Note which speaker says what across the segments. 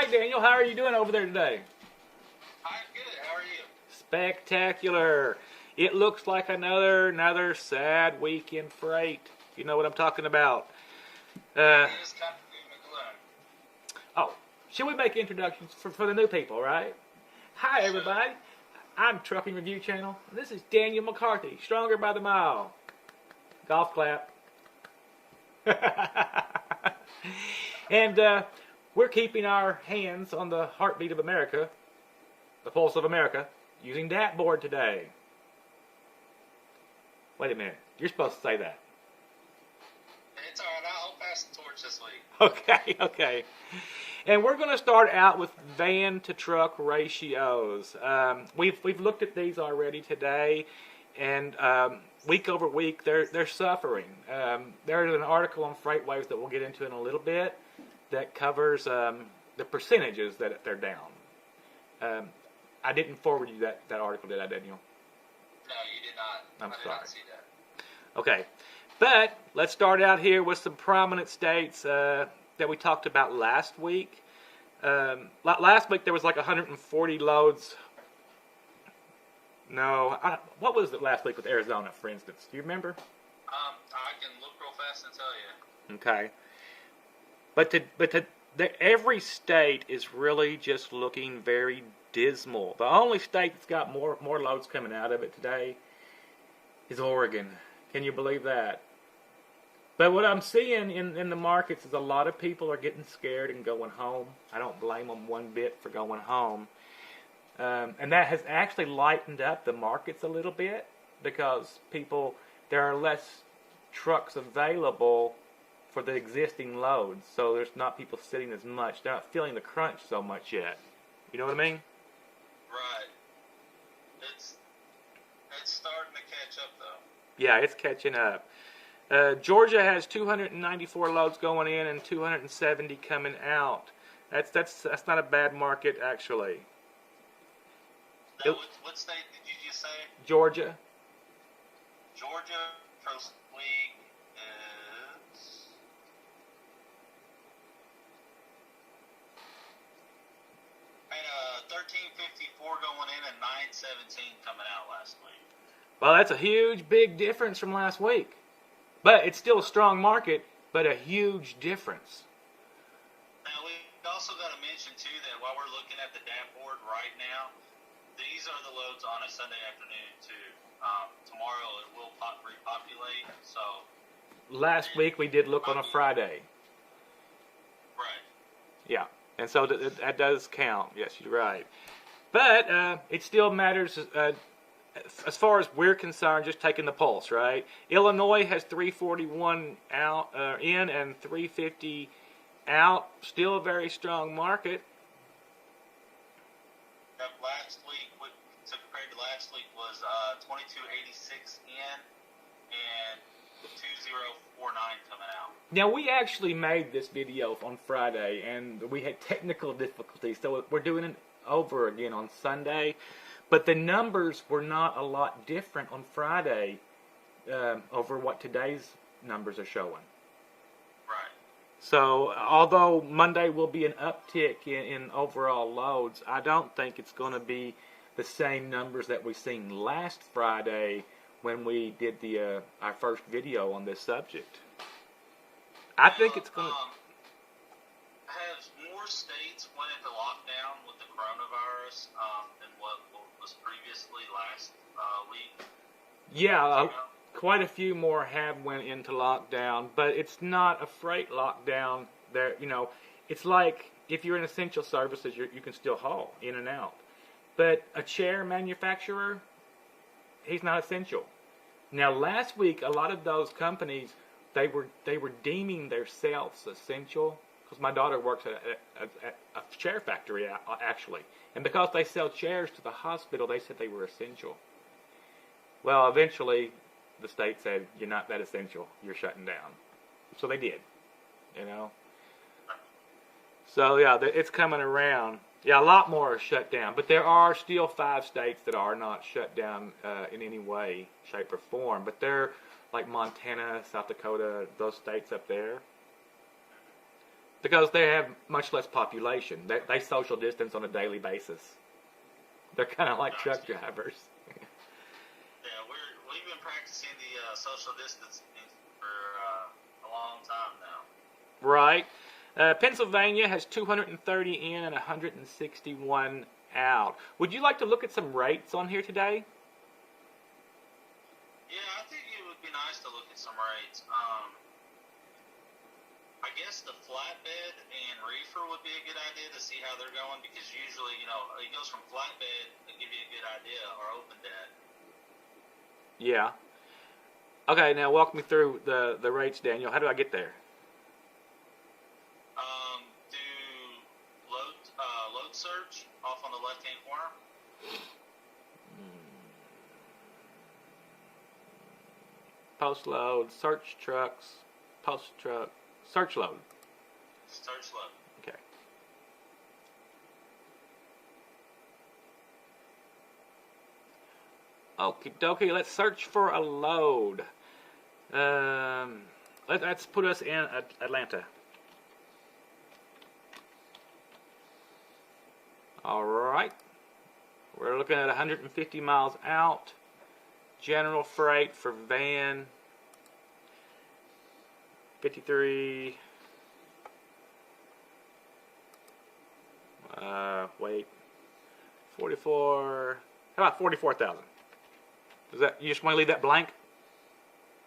Speaker 1: Hi, Daniel. How are you doing over there today?
Speaker 2: I'm good. How are you?
Speaker 1: Spectacular. It looks like another sad week in freight. You know what I'm talking about.
Speaker 2: It is kind of doom and gloom.
Speaker 1: Oh, should we make introductions for the new people, right? Hi, everybody. I'm Trucking Review Channel. This is Daniel McCarthy, Stronger by the Mile. Golf clap. And we're keeping our hands on the heartbeat of America, the pulse of America, using that board today. Wait a minute. You're supposed to say that.
Speaker 2: It's all right. I'll pass the torch this week.
Speaker 1: Okay. And we're going to start out with van to truck ratios. We've looked at these already today, and week over week they're suffering. There's an article on FreightWaves that we'll get into in a little bit that covers the percentages that they're down. I didn't forward you that article, did I, Daniel?
Speaker 2: No, you did not.
Speaker 1: I'm
Speaker 2: I did
Speaker 1: sorry.
Speaker 2: not see that.
Speaker 1: Okay, but let's start out here with some prominent states that we talked about last week. Last week there was like 140 loads. No, what was it last week with Arizona, for instance? Do you remember?
Speaker 2: I can look real fast and tell you.
Speaker 1: Okay, but every state is really just looking very dismal. The only state that's got more loads coming out of it today is Oregon. Can you believe that? But what I'm seeing in the markets is a lot of people are getting scared and going home. I don't blame them one bit for going home. And that has actually lightened up the markets a little bit because there are less trucks available for the existing loads. So there's not people sitting as much. They're not feeling the crunch so much yet. You know what I mean?
Speaker 2: Right. It's starting to catch up, though.
Speaker 1: Yeah, it's catching up. Georgia has 294 loads going in and 270 coming out. That's not a bad market, actually.
Speaker 2: Now, what state did you just say?
Speaker 1: Georgia.
Speaker 2: Georgia first week is 1354 going in and 917 coming out last week.
Speaker 1: Well, that's a huge, big difference from last week. But it's still a strong market, but a huge difference.
Speaker 2: Now, we also got to mention, too, that while we're looking at the dashboard right now, these are the loads on a Sunday afternoon, too. Tomorrow it will repopulate, so...
Speaker 1: Last week we did look on a Friday.
Speaker 2: Right.
Speaker 1: Yeah, and so that does count. Yes, you're right. But it still matters... as far as we're concerned, just taking the pulse, right? Illinois has 341 out in and 350 out. Still a very strong market.
Speaker 2: Last week, so compared to last week, was 2286 in and 2049 coming out.
Speaker 1: Now, we actually made this video on Friday, and we had technical difficulties, so we're doing it over again on Sunday. But the numbers were not a lot different on Friday over what today's numbers are showing.
Speaker 2: Right.
Speaker 1: So, although Monday will be an uptick in overall loads, I don't think it's going to be the same numbers that we seen last Friday when we did our first video on this subject. I think it's going to...
Speaker 2: Have more states went into lockdown with the coronavirus than what was previously last week?
Speaker 1: Yeah, quite a few more have went into lockdown, but it's not a freight lockdown. There, it's like if you're in essential services, you can still haul in and out. But a chair manufacturer, he's not essential. Now, last week, a lot of those companies they were deeming themselves essential. Because my daughter works at a chair factory, actually. And because they sell chairs to the hospital, they said they were essential. Well, eventually, the state said, you're not that essential. You're shutting down. So they did, So, yeah, it's coming around. Yeah, a lot more are shut down. But there are still 5 states that are not shut down in any way, shape, or form. But they're like Montana, South Dakota, those states up there. Because they have much less population. They social distance on a daily basis. They're kind of like truck drivers.
Speaker 2: Yeah, we've been practicing the social distancing for a long time now.
Speaker 1: Right. Pennsylvania has 230 in and 161 out. Would you like to look at some rates on here today?
Speaker 2: Yeah, I think it would be nice to look at some rates. I guess the flatbed and reefer would be a good idea to see how they're going, because usually, it goes from flatbed to give you a good idea, or open dead.
Speaker 1: Yeah. Okay, now walk me through the rates, Daniel. How do I get there?
Speaker 2: Do load search off on the left-hand corner.
Speaker 1: Post load, search trucks, post truck, search load.
Speaker 2: Search load.
Speaker 1: Okay. Okie dokie, let's search for a load. Let's put us in Atlanta. Alright. We're looking at 150 miles out. General freight for van. 53. Wait. 44. How about 44,000? Is that, you just want to leave that blank?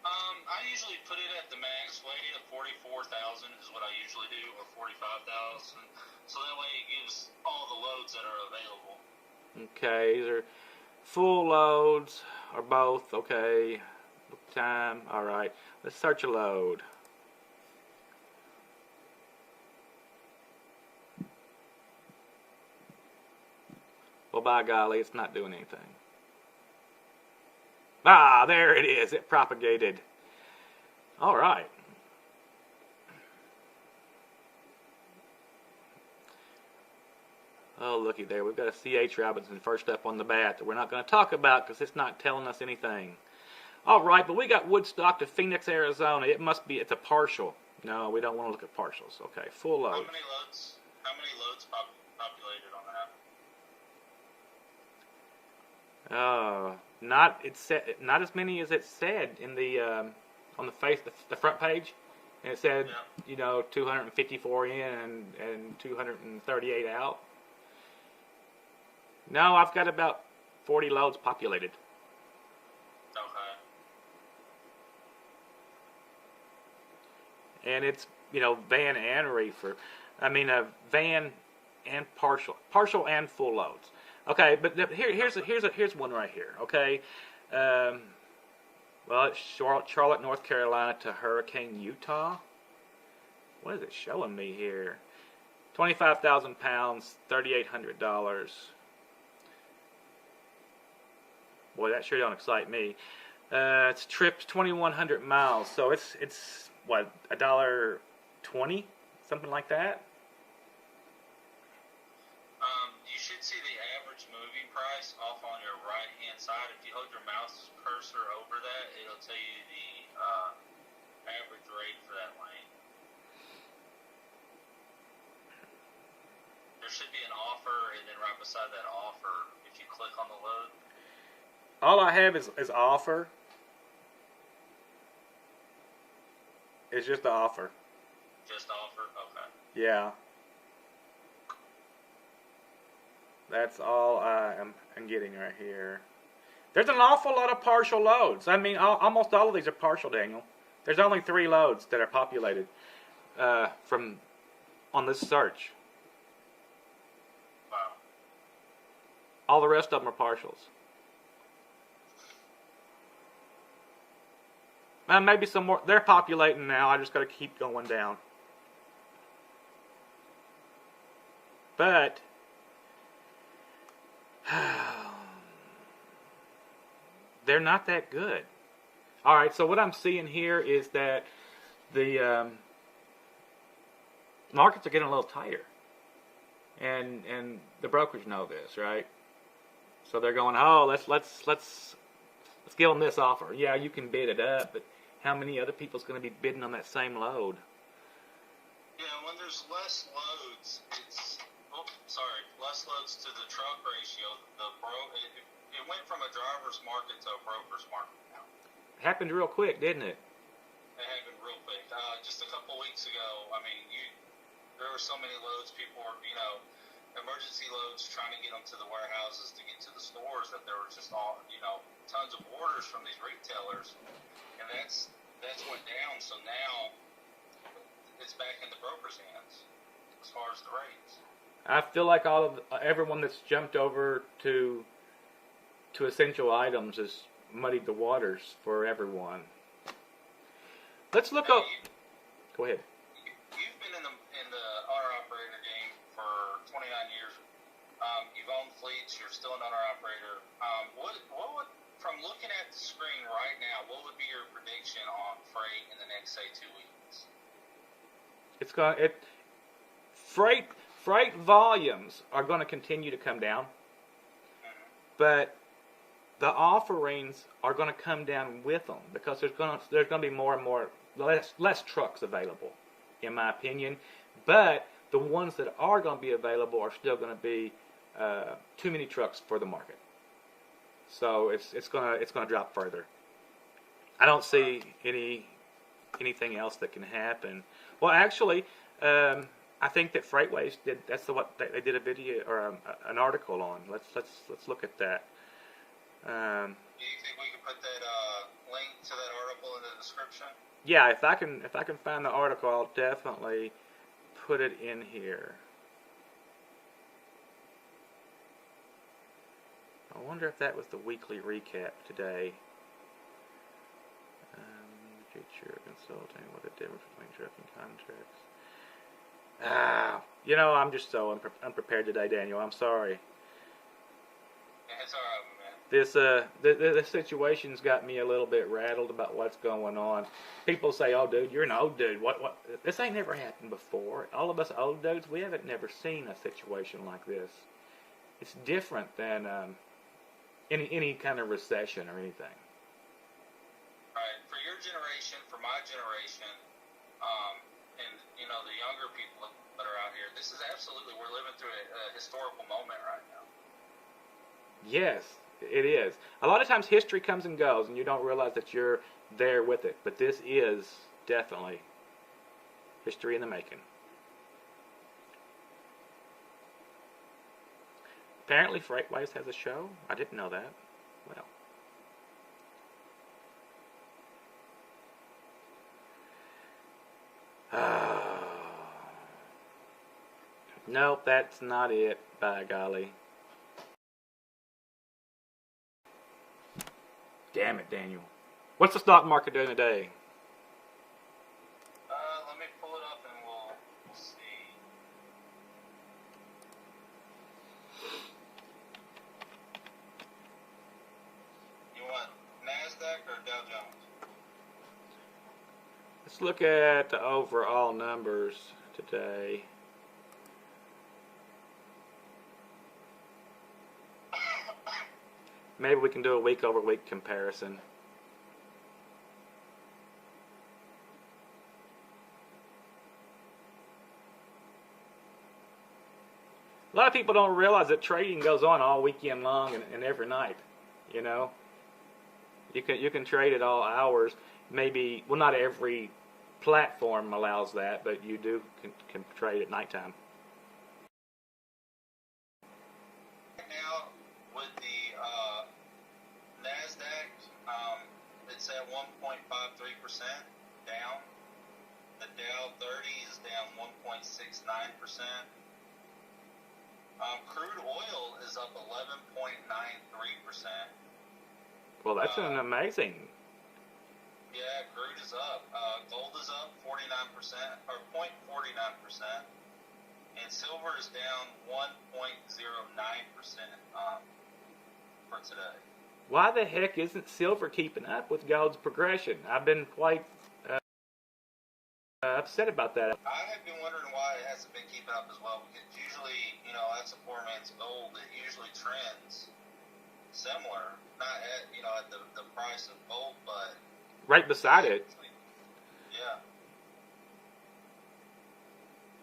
Speaker 2: I usually put it at the max weight of 44,000 is what I usually do, or 45,000. So that way it gives all the loads that are available.
Speaker 1: Okay, these are full loads or both. Okay, book time. All right, let's search a load. Well, by golly, it's not doing anything. Ah, there it is. It propagated. All right. Oh, looky there. We've got a C.H. Robinson first up on the bat that we're not going to talk about because it's not telling us anything. All right, but we got Woodstock to Phoenix, Arizona. It's a partial. No, we don't want to look at partials. Okay, full load.
Speaker 2: How many loads populated on that?
Speaker 1: Not as many as it said in the on the front page, and it said 254 in and 238 out. No, I've got about 40 loads populated. Okay. And it's van and reefer. I mean van and partial and full loads. Okay, but here's one right here. Okay, well, it's Charlotte, North Carolina to Hurricane, Utah. What is it showing me here? 25,000 pounds, $3,800. Boy, that sure don't excite me. It's trips 2,100 miles, so it's what, $1.20, something like that.
Speaker 2: You should see the average moving price off on your right-hand side. If you hold your mouse cursor over that, it'll tell you the average rate for that lane. There should be an offer, and then right beside that offer, if you click on the load.
Speaker 1: All I have is offer. It's just the offer.
Speaker 2: Just offer? Okay.
Speaker 1: Yeah. That's all I'm getting right here. There's an awful lot of partial loads. I mean, almost all of these are partial, Daniel. There's only 3 loads that are populated on this search.
Speaker 2: Wow.
Speaker 1: All the rest of them are partials. Maybe some more. They're populating now. I just got to keep going down. But they're not that good. All right, so what I'm seeing here is that the markets are getting a little tighter, and the brokers know this, right? So they're going, oh, let's give them this offer. Yeah, you can bid it up, but how many other people's going to be bidding on that same load?
Speaker 2: Yeah, I wonder there's less loads. Less loads to the truck ratio. It went from a driver's market to a broker's market now.
Speaker 1: Happened real quick, didn't it?
Speaker 2: It happened real quick. Just a couple weeks ago, I mean, there were so many loads. People were, emergency loads trying to get them to the warehouses to get to the stores, that there were just tons of orders from these retailers, and that's went down. So now it's back in the broker's hands as far as the rates.
Speaker 1: I feel like everyone that's jumped over to essential items has muddied the waters for everyone. Let's look up. Go ahead.
Speaker 2: You've been in the owner-operator game for 29 years. You've owned fleets. You're still an owner-operator. What would, from looking at the screen right now, what would be your prediction on freight in the next, say, 2 weeks?
Speaker 1: Freight volumes are going to continue to come down, but the offerings are going to come down with them, because there's going to be more and more less trucks available, in my opinion. But the ones that are going to be available are still going to be too many trucks for the market. So it's going to drop further. I don't see anything else that can happen. Well, actually, I think that Freightways did. That's what they did a video or an article on. Let's look at that.
Speaker 2: Do you think we can put that link to that article in the description?
Speaker 1: Yeah, if I can find the article, I'll definitely put it in here. I wonder if that was the weekly recap today. Future consulting, what the difference between trucking contracts. I'm just so unprepared today, Daniel. I'm sorry.
Speaker 2: It's all right,
Speaker 1: This
Speaker 2: man.
Speaker 1: the situation's got me a little bit rattled about what's going on. People say, "Oh, dude, you're an old dude. What? This ain't never happened before." All of us old dudes, we haven't never seen a situation like this. It's different than any kind of recession or anything.
Speaker 2: Right. For your generation, for my generation, and the younger people that are out here, this is absolutely, we're living through a historical moment right now.
Speaker 1: Yes, it is. A lot of times history comes and goes, and you don't realize that you're there with it. But this is definitely history in the making. Apparently Freightways has a show. I didn't know that. Well. Nope, that's not it, by golly. Damn it, Daniel. What's the stock market doing today?
Speaker 2: Let me pull it up and we'll see. You want NASDAQ or Dow Jones?
Speaker 1: Let's look at the overall numbers today. Maybe we can do a week-over-week comparison. A lot of people don't realize that trading goes on all weekend long and every night. You know, you can trade at all hours. Maybe, well, not every platform allows that, but you can trade at nighttime.
Speaker 2: Now, with the NASDAQ, it's at 1.53% down. The Dow 30 is down 1.69%. Crude oil is up 11.93%.
Speaker 1: Well, that's an amazing.
Speaker 2: Yeah, crude is up. Gold is up 49%, or 0.49%, and silver is down 1.09% for today.
Speaker 1: Why the heck isn't silver keeping up with gold's progression? I've been quite upset about that.
Speaker 2: I have been wondering why it hasn't been keeping up as well, because usually, that's a poor man's gold. It usually trends similar, not at, at the price of gold, but
Speaker 1: right beside it.
Speaker 2: Yeah.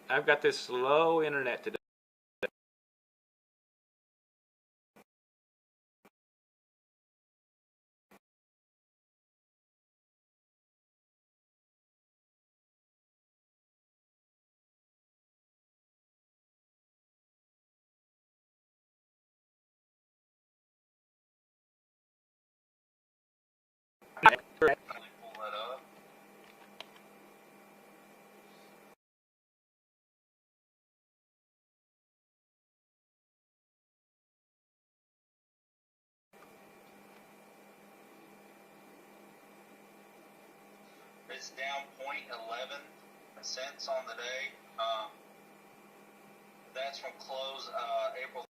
Speaker 1: I've got this slow internet today.
Speaker 2: Pull that up. It's down 0.11 cents on the day. That's from close April.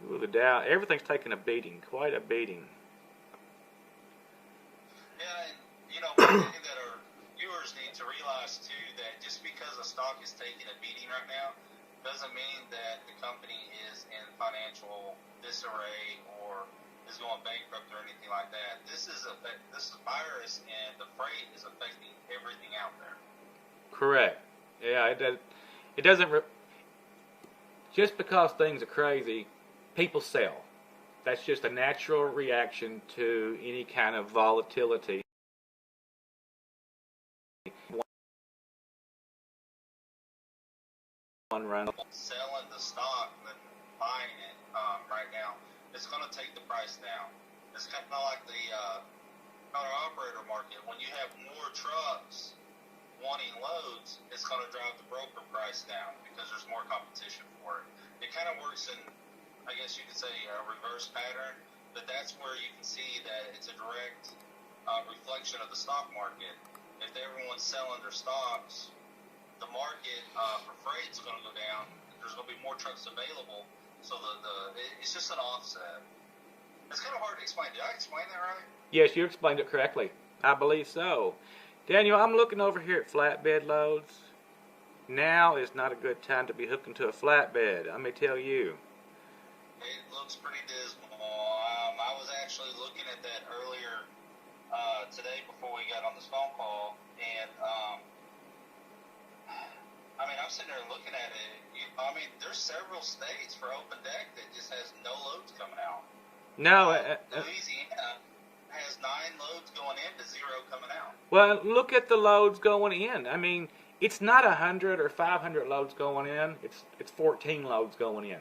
Speaker 1: Ooh, the Dow, everything's taking a beating, quite a beating.
Speaker 2: Yeah, and one thing that our viewers need to realize too, that just because a stock is taking a beating right now doesn't mean that the company is in financial disarray or is going bankrupt or anything like that. This is a virus, and the freight is affecting everything out there.
Speaker 1: Correct. Yeah, it doesn't. Just because things are crazy, people sell. That's just a natural reaction to any kind of volatility. One run.
Speaker 2: Selling the stock than buying it right now, it's going to take the price down. It's kind of like the owner-operator market. When you have more trucks wanting loads, it's going to drive the broker price down because there's more competition for it. It kind of works in, I guess you could say, a reverse pattern, but that's where you can see that it's a direct reflection of the stock market. If everyone's selling their stocks, the market for freight is going to go down. There's going to be more trucks available, so it's just an offset. It's kind of hard to explain. Did I explain that right?
Speaker 1: Yes, you explained it correctly. I believe so. Daniel, I'm looking over here at flatbed loads. Now is not a good time to be hooking to a flatbed, let me tell you.
Speaker 2: It looks pretty dismal. I was actually looking at that earlier today before we got on this phone call, and I'm sitting there looking at it. There's several states for open deck that just has no loads coming out.
Speaker 1: No,
Speaker 2: Louisiana has 9 loads going in to 0 coming out.
Speaker 1: Well, look at the loads going in. It's not 100 or 500 loads going in. It's 14 loads going in.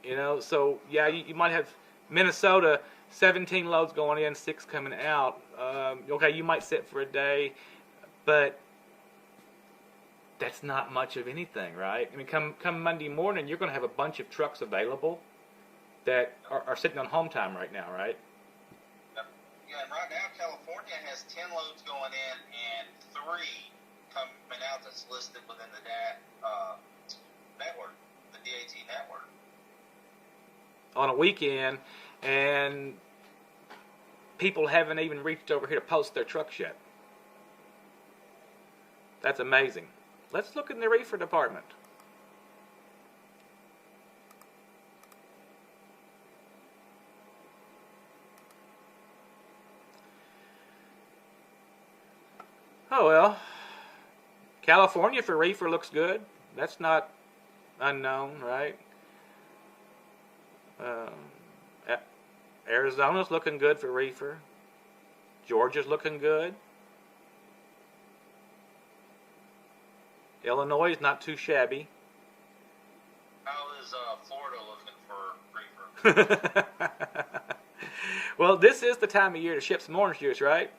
Speaker 2: Yeah.
Speaker 1: So yeah, you might have Minnesota 17 loads going in, 6 coming out. Okay, you might sit for a day, but that's not much of anything, right? Come Monday morning, you're going to have a bunch of trucks available that are sitting on home time right now, right?
Speaker 2: Yeah, and right now California has 10 loads going in and 3 coming out that's listed within the network, the DAT network.
Speaker 1: On a weekend, and people haven't even reached over here to post their trucks yet. That's amazing. Let's look in the Reefer department. Oh well, California for Reefer looks good. That's not unknown, right? Arizona's looking good for Reefer. Georgia's looking good. Illinois is not too shabby.
Speaker 2: How is Florida looking for Reefer?
Speaker 1: Well, this is the time of year to ship some orange juice, right?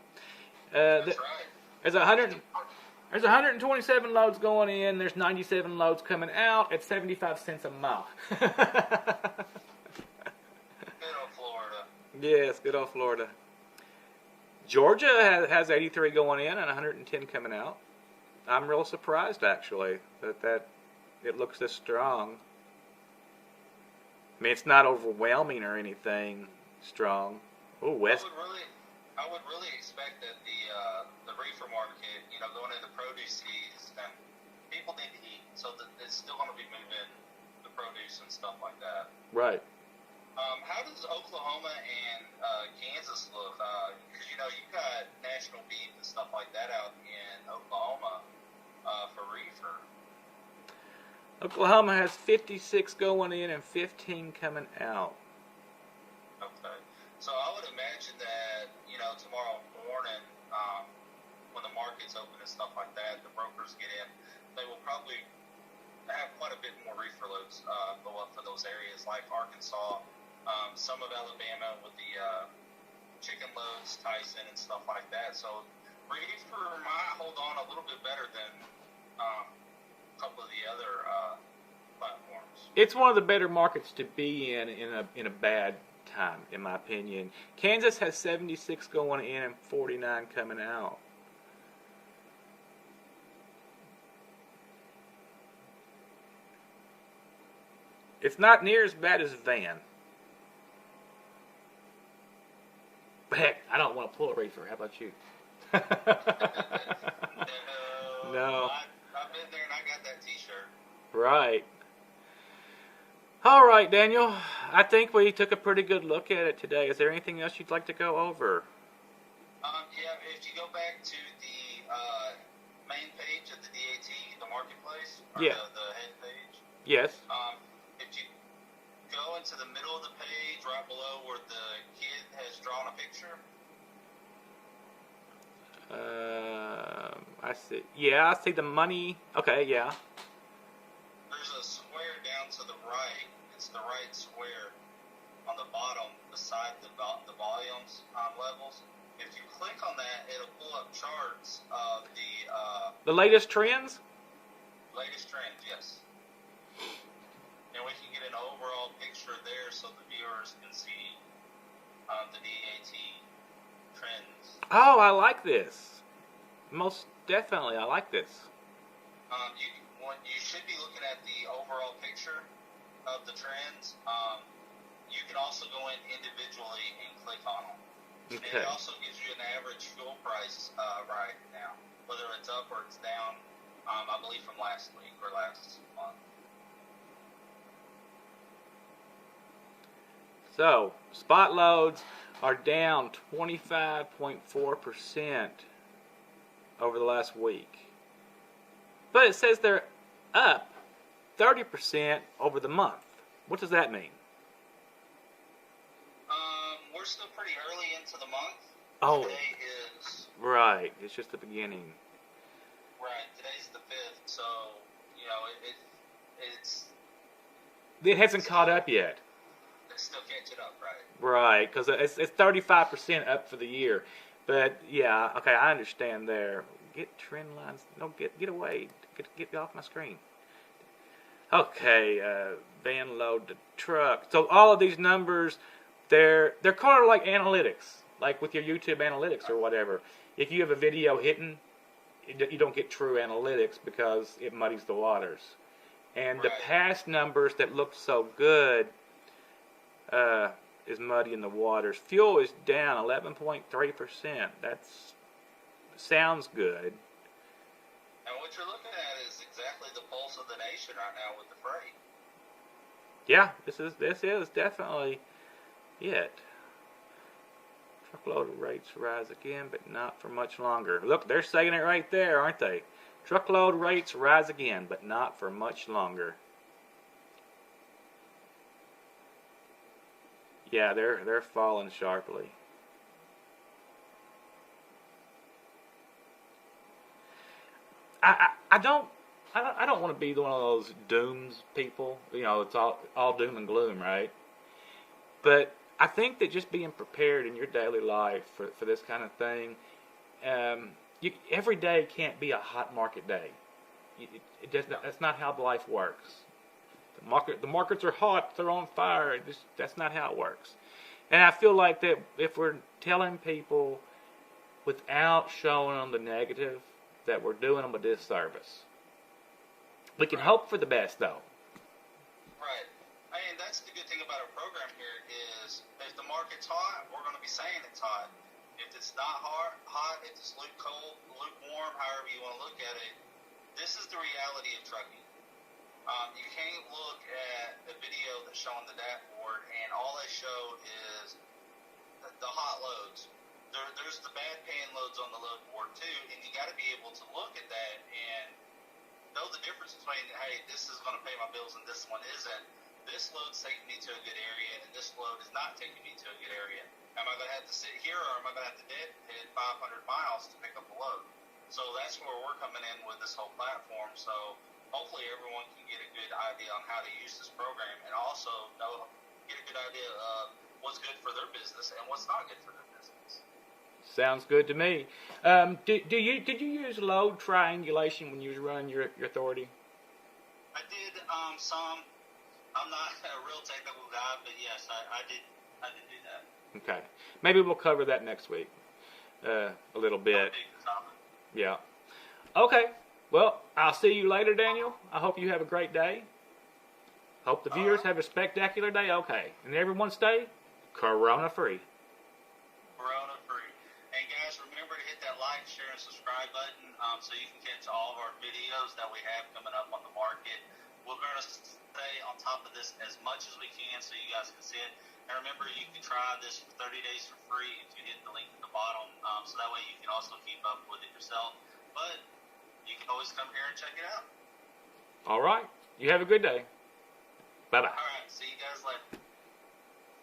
Speaker 2: That's right.
Speaker 1: There's 127 loads going in. There's 97 loads coming out at 75 cents a mile.
Speaker 2: Good old Florida.
Speaker 1: Yes, good old Florida. Georgia has 83 going in and 110 coming out. I'm real surprised, actually, that it looks this strong. It's not overwhelming or anything strong. Oh, West.
Speaker 2: I would really expect that the the reefer market, going into produce season, people need to eat, so that it's still going to be moving the produce and stuff like that.
Speaker 1: Right.
Speaker 2: How does Oklahoma and Kansas look? Because you've got national beef and stuff like that out in Oklahoma for reefer.
Speaker 1: Oklahoma has 56 going in and 15 coming out.
Speaker 2: Okay. So I would imagine that, tomorrow morning, when the market's open and stuff like that, the brokers get in, they will probably have quite a bit more reefer loads go up for those areas like Arkansas, some of Alabama with the chicken loads, Tyson, and stuff like that. So reefer might hold on a little bit better than a couple of the other platforms.
Speaker 1: It's one of the better markets to be in a bad time, in my opinion. Kansas has 76 going in and 49 coming out. It's not near as bad as Van. But heck, I don't want to pull a reefer. How about you? No.
Speaker 2: I've been there and I got that T-shirt.
Speaker 1: Right. All right, Daniel. I think we took a pretty good look at it today. Is there anything else you'd like to go over?
Speaker 2: Yeah, if you go back to the main page of the DAT, the marketplace, or
Speaker 1: Yeah.
Speaker 2: the head page.
Speaker 1: Yes.
Speaker 2: If you go into the middle of the page, right below where the kid has drawn a picture.
Speaker 1: I see. Yeah, I see the money. Okay, yeah.
Speaker 2: There's a square down to the right. It's the right square on the bottom beside the volumes levels. If you click on that, it'll pull up charts of
Speaker 1: the latest trends.
Speaker 2: Latest trends, yes. And we can get an overall picture there so the viewers can see the DAT trends.
Speaker 1: Oh, I like this. Most definitely, I like this.
Speaker 2: You should be looking at the overall picture of the trends. You can also go in individually and click on them.
Speaker 1: Okay.
Speaker 2: And it also gives you an average fuel price right now, whether it's up or it's down, I believe from last week or last month.
Speaker 1: So, spot loads are down 25.4% over the last week. But it says they're up 30% over the month. What does that mean?
Speaker 2: We're still pretty early into the month.
Speaker 1: Oh.
Speaker 2: Today is...
Speaker 1: Right, it's just the beginning.
Speaker 2: Right, today's the 5th, so,
Speaker 1: It hasn't caught up yet.
Speaker 2: It's still catching up, right?
Speaker 1: Right, because it's 35% up for the year. But, yeah, okay, I understand there. Get trend lines. No, get away. Get off my screen. Okay, van load to truck. So all of these numbers, they're kind of like analytics, like with your YouTube analytics or whatever. If you have a video hitting, you don't get true analytics because it muddies the waters. And the past numbers that looked so good is muddying the waters. Fuel is down 11.3%. That's sounds good.
Speaker 2: And what you're looking at is exactly the pulse of the nation right now with the freight.
Speaker 1: Yeah, this is definitely it. Truckload rates rise again, but not for much longer. Look, they're saying it right there, aren't they? Truckload rates rise again, but not for much longer. Yeah, they're falling sharply. I don't want to be one of those dooms people. It's all doom and gloom, right? But I think that just being prepared in your daily life for this kind of thing, every day can't be a hot market day. It does not, that's not how life works. The markets are hot, they're on fire. That's not how it works. And I feel like that if we're telling people without showing them the negative, that we're doing them a disservice. We can hope for the best, though.
Speaker 2: Right. I mean, that's the good thing about our program here is if the market's hot, we're going to be saying it's hot. If it's not hot, if it's lukewarm, however you want to look at it, this is the reality of trucking. You can't look at a video that's showing the dashboard and all they show is the hot loads. There's the bad paying loads on the load board too, and you got to be able to look at that and know the difference between, hey, this is going to pay my bills and this one isn't. This load's taking me to a good area, and this load is not taking me to a good area. Am I going to have to sit here, or am I going to have to hit 500 miles to pick up a load? So that's where we're coming in with this whole platform. So hopefully everyone can get a good idea on how to use this program, and also get a good idea of what's good for their business and what's not good for their business.
Speaker 1: Sounds good to me. Did you use load triangulation when you was running your authority?
Speaker 2: I did some. I'm not a real technical guy, but yes, I did do that.
Speaker 1: Okay. Maybe we'll cover that next week a little bit. Yeah. Okay. Well, I'll see you later, Daniel. I hope you have a great day. Hope the viewers have a spectacular day. Okay. And everyone stay corona-free.
Speaker 2: Corona-free. And guys, remember to hit that like, share, and subscribe button so you can catch all of our videos that we have coming up on the market. We're going to stay on top of this as much as we can so you guys can see it. And remember, you can try this for 30 days for free if you hit the link at the bottom. So that way you can also keep up with it yourself. But you can always come here and check it out.
Speaker 1: All right. You have a good day. Bye-bye.
Speaker 2: All right. See you guys later.